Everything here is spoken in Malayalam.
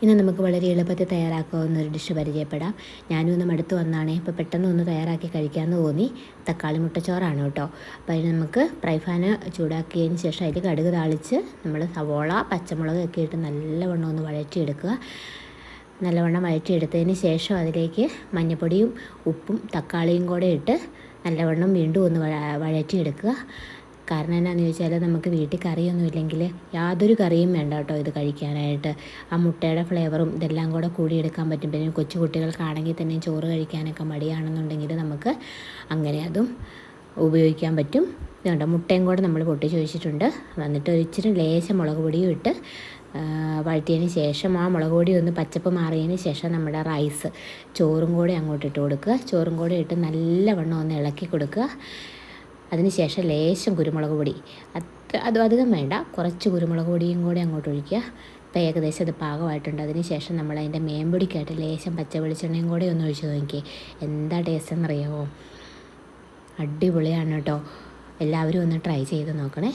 ഇന്ന് നമുക്ക് വളരെ എളുപ്പത്തിൽ തയ്യാറാക്കാവുന്ന ഒരു ഡിഷ് പരിചയപ്പെടാം. ഞാനും ഒന്ന് മടുത്ത് വന്നാണ്, ഇപ്പോൾ പെട്ടെന്ന് ഒന്ന് തയ്യാറാക്കി കഴിക്കാമെന്ന് തോന്നി. തക്കാളി മുട്ടച്ചോറാണ് കേട്ടോ. അപ്പോൾ അതിന് നമുക്ക് ഫ്രൈ പാന് ചൂടാക്കിയതിന് ശേഷം അതിൽ കടുക് താളിച്ച് നമ്മൾ സവോള പച്ചമുളക് ഒക്കെ ഇട്ട് നല്ലവണ്ണം ഒന്ന് വഴറ്റിയെടുക്കുക. നല്ലവണ്ണം വഴറ്റിയെടുത്തതിന് ശേഷം അതിലേക്ക് മഞ്ഞൾപ്പൊടിയും ഉപ്പും തക്കാളിയും കൂടെ ഇട്ട് നല്ലവണ്ണം വീണ്ടും ഒന്ന് വഴറ്റിയെടുക്കുക. കാരണം എന്നാന്ന് ചോദിച്ചാൽ നമുക്ക് വീട്ടിൽ കറിയൊന്നും ഇല്ലെങ്കിൽ യാതൊരു കറിയും വേണ്ട കേട്ടോ ഇത് കഴിക്കാനായിട്ട്. ആ മുട്ടയുടെ ഫ്ലേവറും ഇതെല്ലാം കൂടെ കൂടിയെടുക്കാൻ പറ്റും. പിന്നെ കൊച്ചു കുട്ടികൾക്കാണെങ്കിൽ തന്നെ ചോറ് കഴിക്കാനൊക്കെ മടിയാണെന്നുണ്ടെങ്കിൽ നമുക്ക് അങ്ങനെ അതും ഉപയോഗിക്കാൻ പറ്റും. ഇതുകൊണ്ട് മുട്ടയും കൂടെ നമ്മൾ പൊട്ടിച്ച് വെച്ചിട്ടുണ്ട്. എന്നിട്ട് ഇച്ചിരി ലേശം മുളക് പൊടിയും ഇട്ട് വഴറ്റിയതിന് ശേഷം ആ മുളക് പൊടി ഒന്ന് പച്ചപ്പ് മാറിയതിന് ശേഷം നമ്മുടെ റൈസ് ചോറും കൂടെ അങ്ങോട്ട് ഇട്ട് കൊടുക്കുക. ചോറും കൂടെ ഇട്ട് നല്ലവണ്ണം ഒന്ന് ഇളക്കി കൊടുക്കുക. അതിനുശേഷം ലേശം കുരുമുളക് പൊടി, അത് അധികം വേണ്ട, കുറച്ച് കുരുമുളക് പൊടിയും കൂടി അങ്ങോട്ട് ഒഴിക്കുക. ഇപ്പോൾ ഏകദേശം അത് പാകമായിട്ടുണ്ട്. അതിന് ശേഷം നമ്മൾ അതിൻ്റെ മേമ്പൊടിക്കായിട്ട് ലേശം പച്ച വെളിച്ചെണ്ണയും കൂടെ ഒന്ന് ഒഴിച്ച് നോക്കിയേ. എന്താ ടേസ്റ്റ് എന്നറിയാമോ? അടിപൊളിയാണ് കേട്ടോ. എല്ലാവരും ഒന്ന് ട്രൈ ചെയ്ത് നോക്കണേ.